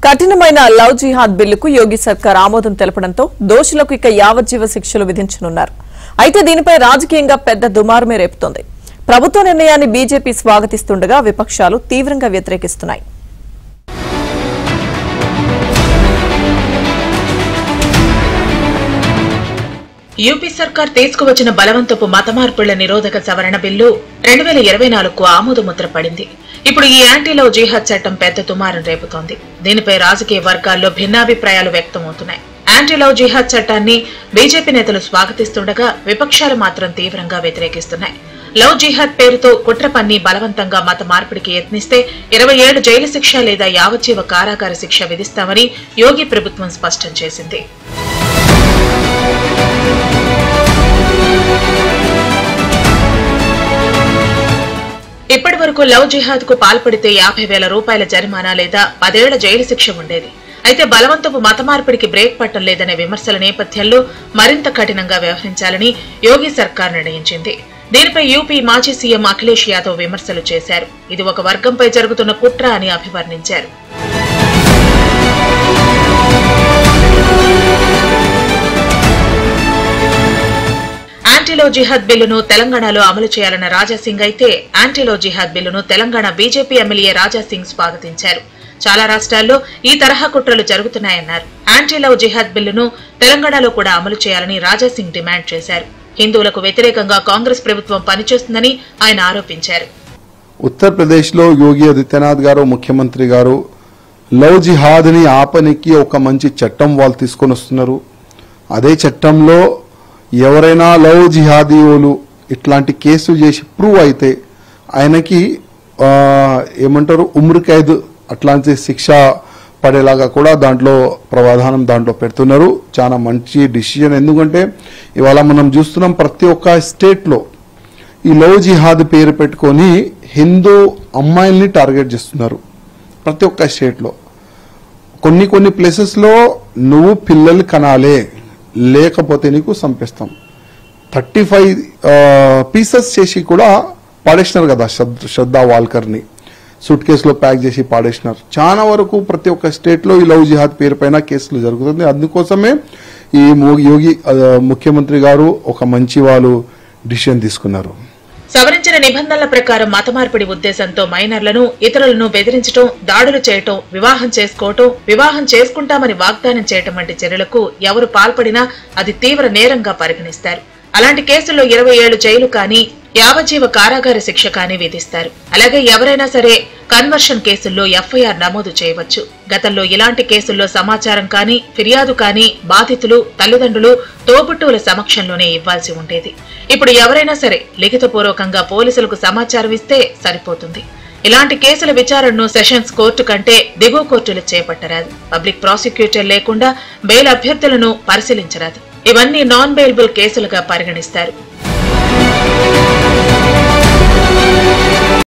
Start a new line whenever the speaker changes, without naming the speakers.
కఠినమైన లవ్ జిహాద్ బిల్లుకు యోగి సర్కార్ ఆమోదం తెలపడంతో దోషులకు ఇక యావజ్జీవ శిక్షలు విధించనున్నారు. అయితే దీనిపై రాజకీయంగా పెద్ద దుమారమే రేపుతోంది. ప్రభుత్వ నిర్ణయాన్ని బీజేపీ స్వాగతిస్తుండగా విపక్షాలు తీవ్రంగా వ్యతిరేకిస్తున్నాయి.
యూపీ సర్కార్ తీసుకువచ్చిన బలవంతపు మత మార్పుల నిరోధక సవరణ బిల్లు 2024కు ఆమోదముద్ర పడింది. ఇప్పుడు ఈ యాంటీ లవ్ జిహాద్ చట్టం పెద్ద దుమారం రేపుతోంది. దీనిపై రాజకీయ వర్గాల్లో భిన్నాభిప్రాయాలు వ్యక్తమవుతున్నాయి. యాంటీ లవ్ జిహాద్ చట్టాన్ని బీజేపీ నేతలు స్వాగతిస్తుండగా విపక్షాలు మాత్రం తీవ్రంగా వ్యతిరేకిస్తున్నాయి. లవ్ జిహాద్ పేరుతో కుట్ర పన్ని బలవంతంగా మత మార్పిడికి యత్నిస్తే 20 ఏళ్లు జైలు శిక్ష లేదా యావజ్జీవ కారాగార శిక్ష విధిస్తామని యోగి ప్రభుత్వం స్పష్టం చేసింది. ఇప్పటి వరకు లవ్ జిహాద్ కు పాల్పడితే 50,000 రూపాయల జరిమానా లేదా 10 ఏళ్ల జైలు శిక్ష ఉండేది. అయితే బలవంతపు మత మార్పిడికి బ్రేక్ పట్టం లేదనే విమర్శల నేపథ్యంలో మరింత కఠినంగా వ్యవహరించాలని యోగి సర్కార్ నిర్ణయించింది. దీనిపై యూపీ మాజీ సీఎం అఖిలేష్ యాదవ్ విమర్శలు చేశారు. ఇది ఒక వర్గంపై జరుగుతున్న కుట్ర అని అభివర్ణించారు. యాంటీలో జిహాద్ బిల్లును తెలంగాణలో అమలు చేయాలన్న రాజాసింగ్ అయితే యాంటీలో జిహాద్ బిల్లును తెలంగాణ బీజేపీ ఎమ్మెల్యే రాజాసింగ్ స్వాగతించారు. చాలా రాష్ట్రాల్లో ఈ తరహా కుట్రలు జరుగుతున్నాయన్నారు. యాంటీలో జిహాద్ బిల్లును తెలంగాణలో కూడా అమలు చేయాలని రాజాసింగ్ డిమాండ్ చేశారు. హిందువులకు వ్యతిరేకంగా కాంగ్రెస్ ప్రభుత్వం పనిచేస్తుందని ఆయన ఆరోపించారు.
ఉత్తరప్రదేశ్ లో యోగి ఆదిత్యనాథ్ గారు ముఖ్యమంత్రి గారు లవ్ జిహాద్ ని ఆపనికి ఒక మంచి చట్టం వాళ్ళు తీసుకొని వస్తున్నారు. అదే చట్టంలో ఎవరైనా లవ్ జిహాదీలు ఇట్లాంటి కేసు చేసి ప్రూవ్ అయితే ఆయనకి ఏమంటారు ఉమ్ర్ ఖైద్ అట్లాంటి శిక్ష పడేలాగా కూడా దాంట్లో ప్రావధానం దాంట్లో పెడుతున్నారు. చాలా మంచి డిసిజన్. ఎందుకంటే ఇవాళ మనం చూస్తున్నాం ప్రతి ఒక్క స్టేట్లో ఈ లవ్ జిహాద్ పేరు పెట్టుకొని హిందూ అమ్మాయిల్ని టార్గెట్ చేస్తున్నారు. ప్రతి ఒక్క స్టేట్లో కొన్ని ప్లేసెస్లో నువ్వు పిల్లలు కనాలే లేకపోతే నీకు చంపేస్తాం 35 పీసెస్ చేసి కూడా పాడేసినారు కదా శ్రద్ధా వాల్కర్ని సూట్ కేసులో ప్యాక్ చేసి పాడేసినారు. చాలా వరకు ప్రతి ఒక్క స్టేట్లో ఈ లవ్ జిహాద్ పేరు పైన కేసులు జరుగుతుంది. అందుకోసమే ఈ యోగి ముఖ్యమంత్రి గారు ఒక మంచి వాళ్ళు డిసిషన్ తీసుకున్నారు.
సవరించిన నిబంధనల ప్రకారం మత మార్పిడి ఉద్దేశంతో మైనర్లను ఇతరులను బెదిరించడం, దాడులు చేయటం, వివాహం చేసుకోవటం, వివాహం చేసుకుంటామని వాగ్దానం చేయటం వంటి చర్యలకు ఎవరు పాల్పడినా అది తీవ్ర నేరంగా పరిగణిస్తారు. అలాంటి కేసుల్లో 20 ఏళ్లు జైలు కానీ యావజ్జీవ కారాగార శిక్ష కానీ విధిస్తారు. అలాగే ఎవరైనా సరే కన్వర్షన్ కేసుల్లో ఎఫ్ఐఆర్ నమోదు చేయవచ్చు. గతంలో ఇలాంటి కేసుల్లో సమాచారం కానీ ఫిర్యాదు కానీ బాధితులు, తల్లిదండ్రులు, తోబుట్టువుల సమక్షంలోనే ఇవ్వాల్సి ఉండేది. ఇప్పుడు ఎవరైనా సరే లిఖితపూర్వకంగా పోలీసులకు సమాచారం ఇస్తే సరిపోతుంది. ఇలాంటి కేసుల విచారణను సెషన్స్ కోర్టు కంటే దిగువ కోర్టులు చేపట్టరాదు. పబ్లిక్ ప్రాసిక్యూటర్ లేకుండా బెయిల్ అభ్యర్థులను పరిశీలించరాదు. ఇవన్నీ నాన్ బెయిలబుల్ కేసులుగా పరిగణిస్తారు.